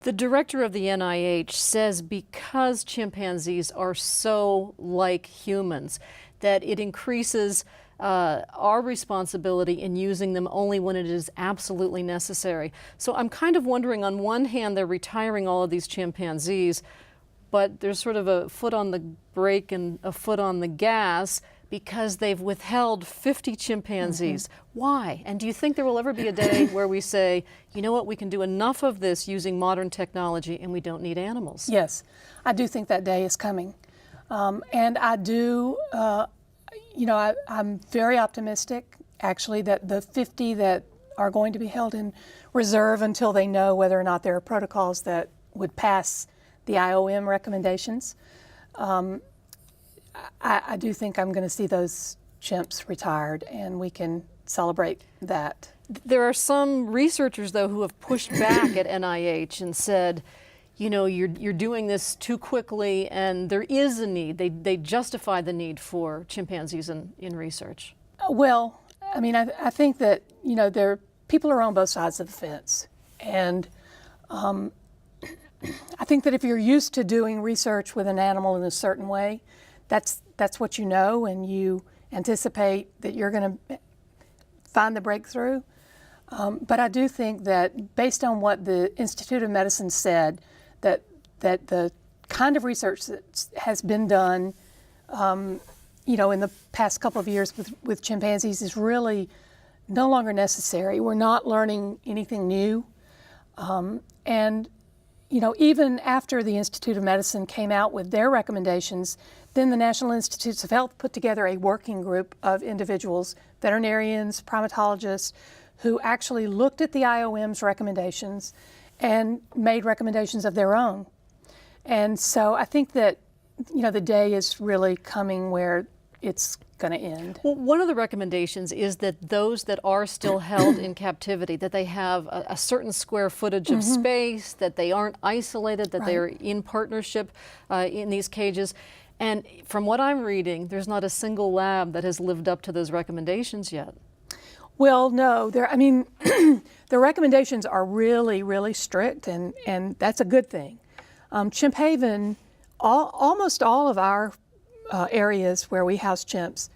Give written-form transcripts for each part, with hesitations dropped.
The director of the NIH says because chimpanzees are so like humans, that it increases our responsibility in using them only when it is absolutely necessary. So I'm kind of wondering, on one hand, they're retiring all of these chimpanzees, but there's sort of a foot on the brake and a foot on the gas because they've withheld 50 chimpanzees. Why? And do you think there will ever be a day where we say, you know what, we can do enough of this using modern technology and we don't need animals? Yes, I do think that day is coming. And I do, I'm very optimistic, actually, that the 50 that are going to be held in reserve until they know whether or not there are protocols that would pass the IOM recommendations, I do think I'm going to see those chimps retired, and we can celebrate that. There are some researchers, though, who have pushed back at NIH and said, you know, you're doing this too quickly, and there is a need. They justify the need for chimpanzees in research. Well, I mean, I think that, you know, people are on both sides of the fence. And I think that if you're used to doing research with an animal in a certain way, that's what you know, and you anticipate that you're going to find the breakthrough. But I do think that based on what the Institute of Medicine said, that the kind of research that has been done, you know, in the past couple of years with chimpanzees is really no longer necessary. We're not learning anything new. And, you know, even after the Institute of Medicine came out with their recommendations, then the National Institutes of Health put together a working group of individuals, veterinarians, primatologists, who actually looked at the IOM's recommendations and made recommendations of their own. And so I think that, you know, the day is really coming where it's going to end. Well, one of the recommendations is that those that are still held in captivity, that they have a certain square footage of space, that they aren't isolated, that they are in partnership in these cages. And from what I'm reading, there's not a single lab that has lived up to those recommendations yet. Well, no, I mean, the recommendations are really, really strict, and that's a good thing. Chimp Haven, almost all of our areas where we house chimps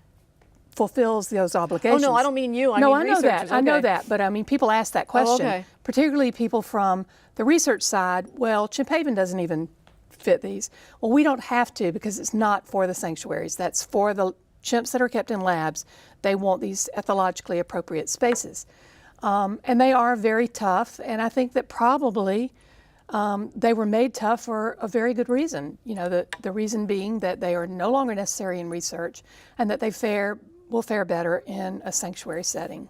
fulfills those obligations. Oh, no, I don't mean you. I no, mean I know that. researchers. I know that. But I mean, people ask that question, okay. particularly people from the research side. Well, Chimp Haven doesn't even fit these. Well, we don't have to, because it's not for the sanctuaries. That's for the chimps that are kept in labs. They want these ethologically appropriate spaces. And they are very tough, and I think that probably they were made tough for a very good reason. You know, the reason being that they are no longer necessary in research, and that they will fare better in a sanctuary setting.